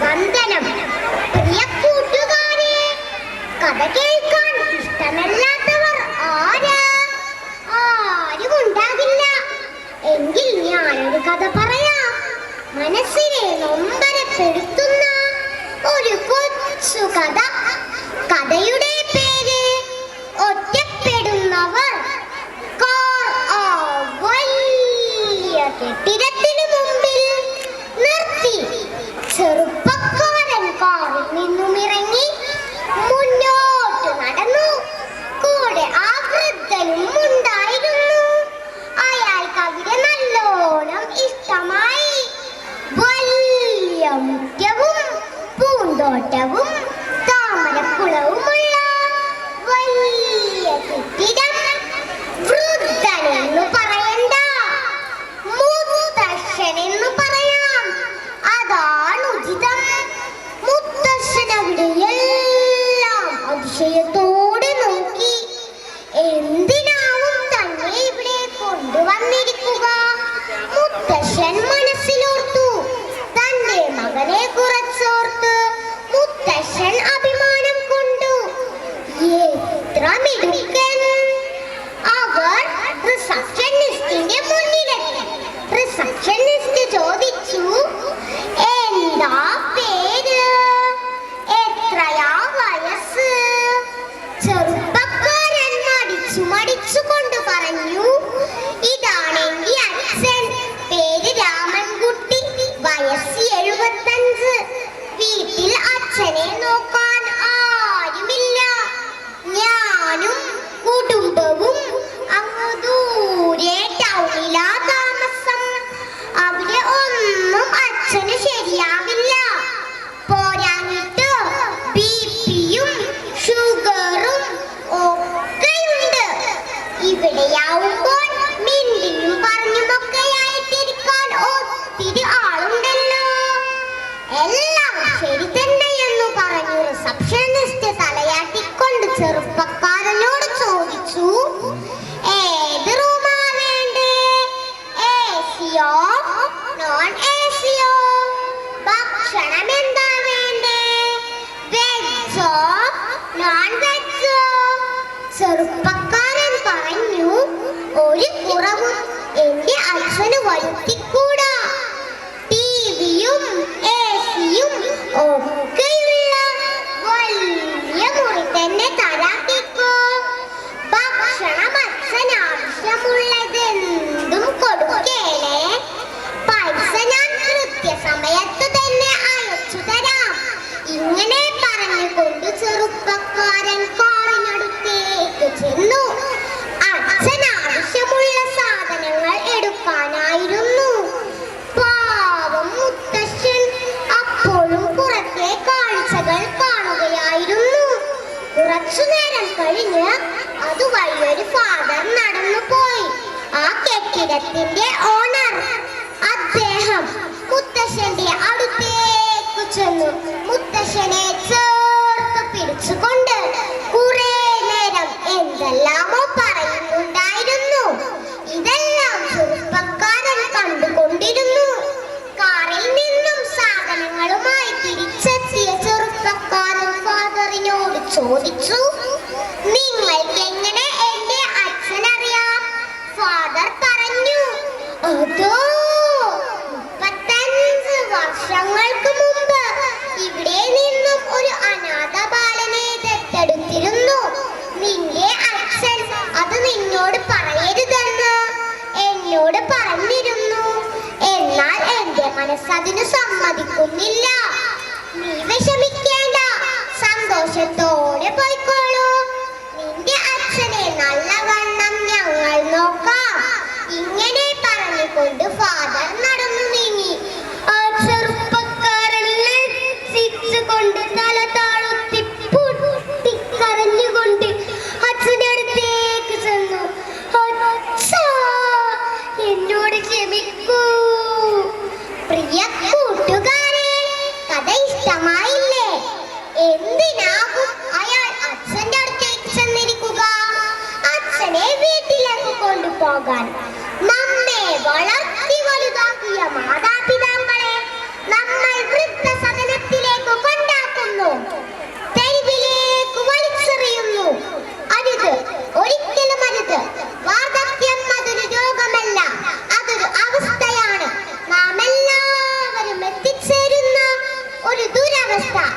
വന്ദനം. പ്രിയ കൂട്ടുകാരെ, കഥ കേൾക്കാൻ ഇഷ്ടമല്ലാത്തവർ ആരും ഉണ്ടാകില്ല. എങ്കിൽ ഞാനൊരു കഥ പറയാം. മനസ്സിനെ നൊമ്പരപ്പെടുത്തുന്ന ഒരു കൊച്ചു കഥ. കഥയുടെ പേര് ഒറ്റപ്പെടുന്നവർ. വലിയ കെട്ടിടത്തിനു മുമ്പിൽ നിർത്തി. ചെറുപ്പക്കാരൻ കാറിൽ നിന്നും ഇറങ്ങി മുന്നോട്ട് നടന്നു. കൂടെ ആ വൃദ്ധനും ഉണ്ടായിരുന്നു. അയാൾക്ക് അവിടെ നല്ലോണം ഇഷ്ടമായി. വലിയ മുറ്റവും പൂന്തോട്ടവും താമരക്കുളവുമുള്ള വലിയ കെട്ടിടം. വൃദ്ധനെന്നു പറയണ്ട, മുത്തശ്ശനെന്നു പറയാം. അതാണ് ഉചിതം. മുത്തശ്ശൻ അവിടെയെല്ലാം അതിശയത്തോടെ നോക്കി. എന്തിനാവും തന്നെ ഇവിടെ കൊണ്ടുവന്നിരിക്കുക? മുത്തശ്ശൻ മനസ്സിലോർത്തു. തന്റെ മകനെ കുറച്ചോർത്ത് മുത്തശ്ശൻ അഭിമാനം കൊണ്ടു. എത്ര മിടുക്കൻ! അവർ റിസപ്ഷനിസ്റ്റിന്റെ മുന്നിലെത്തി. റിസപ്ഷനിസ്റ്റ് ചോദിച്ചു, എന്താ പേര്? എത്രയാ വയസ്സ്? ചെറുപ്പക്കാരൻ മടിച്ചു കൊണ്ട് പറഞ്ഞു, ഇതാണെന്റെ അച്ഛൻ. പേര് രാമൻകുട്ടി. വയസ്സ് 75. വീട്ടിൽ അച്ഛനെ നോക്കാൻ ആരുമില്ല. ഞാനും കുടുംബവും അങ്ങ് ദൂരെ ടൗണിലാ താമസം. അവിടെ ഒന്നും അച്ഛന് ശരിയാവില്ല. പോരാഞ്ഞിട്ട് ബിപിയും ഷുഗറും ഒക്കെയുണ്ട്. ഇവിടെയാവുമ്പോൾ മിണ്ടിയും പറഞ്ഞുമൊക്കെ ആയിട്ടിരിക്കാൻ ഒത്തിരി ആളുണ്ടല്ലോ. എല്ലാം ശരി തന്നെയെന്നു പറഞ്ഞു റിസപ്ഷനിസ്റ്റ് തലയാട്ടിക്കൊണ്ട് ചെറുപ്പക്കാരനോട് ചോദിച്ചു, ഏത് റൂമാ വേണ്ടേ? എസിയോ നോൺ എസിയോ? ഭക്ഷണം എന്താ വേണ്ടേ? വെജോ നോൺ വെജോ? ചെറുപ്പക്കാരൻ പറഞ്ഞു, ഒരു കുറവും എന്റെ അച്ഛന് വരുത്തിക്കൂടാ. ടിവിയും എസിയും ഒക്കെയുള്ള വലിയ മുറി തന്നെ തരാക്കിക്കോ. ഭക്ഷണം അച്ഛൻ ആവശ്യമുള്ളതെന്തും കൊടുക്കേലേ. പൈസ ഞാൻ കൃത്യസമയത്ത് തന്നെ അയച്ചു തരാം. ഇങ്ങനെ പറഞ്ഞുകൊണ്ട് ചെറുപ്പക്കാരൻ കാറിനടുത്തേക്ക് ചെന്നു. അച്ഛൻ ആവശ്യമുള്ള സാധനങ്ങൾ എടുക്കാനായിരുന്നു. പാവം മുത്തശ്ശൻ അപ്പോഴും പുറത്തെ കാഴ്ചകൾ കാണുകയായിരുന്നു. കുറച്ചു നേരം കഴിഞ്ഞ് അതുവഴി ഒരു ഫാദർ നടന്നുപോയി. ആ കെട്ടിടത്തിന്റെ ഓണർ. അദ്ദേഹം മുത്തശ്ശന്റെ അടുത്തേക്ക് ചെന്നു. മുത്തശ്ശനെ ചേർത്ത് പിടിച്ചുകൊണ്ട് കുറെ നേരം എന്തെല്ലാമോ പറയുന്നുണ്ടായിരുന്നു. ഇതെല്ലാം ചെറുപ്പക്കാരൻ കണ്ടുകൊണ്ടിരുന്നു. കാറിൽ നിന്നും സാധനങ്ങളുമായി തിരിച്ചെത്തിയ ചെറുപ്പക്കാരൻ ഫാദറിനോട് ചോദിച്ചു, നിങ്ങൾക്ക് എങ്ങനെ എന്റെ അച്ഛനറിയാം? ഫാദർ പറഞ്ഞു, അതോ 35 വർഷങ്ങൾക്ക് മുമ്പ് ഇവിടെ നിന്നും ഒരു അനാഥ ബാലനെ ദത്തെടുത്തിരുന്നു. നിന്റെ അച്ഛൻ അത് നിന്നോട് പറയരുതെന്ന് എന്നോട് പറഞ്ഞിരുന്നു. എന്നാൽ എന്റെ മനസ്സതിന് സമ്മതിക്കുന്നില്ല. നീ വിഷമിക്കേണ്ട, സന്തോഷത്തോടെ പോയിക്കോളൂ. നിന്റെ അച്ഛനെ നല്ലവണ്ണം ഞങ്ങൾ നോക്കാം. ഇങ്ങനെ പറഞ്ഞുകൊണ്ട് ഫാദർ നടന്നു നീങ്ങി. ആ ചെറുപ്പക്കാരൻ ലജ്ജിച്ചുകൊണ്ട് തല താഴ്ത്തി പൊട്ടിക്കരഞ്ഞുകൊണ്ട് അച്ഛന്റെ അടുത്തേക്ക് ചെന്നു. അച്ഛാ, എന്നോട് ക്ഷമിക്കൂ. പ്രിയ കൂട്ടുകാരെ, കഥ ഇഷ്ടമായില്ലേ? എന്തിനാകും അയാൾ അച്ഛന്റെ അടുത്തേക്ക് ചെന്നിരിക്കുക? അച്ഛനെ വീട്ടിലേക്ക് കൊണ്ടുപോകാൻ. നമ്മെ വളർത്തി വലുതാക്കിയ മാതാപിതാക്കളെ നമ്മൾ ഒരു ദുരവസ്ഥ.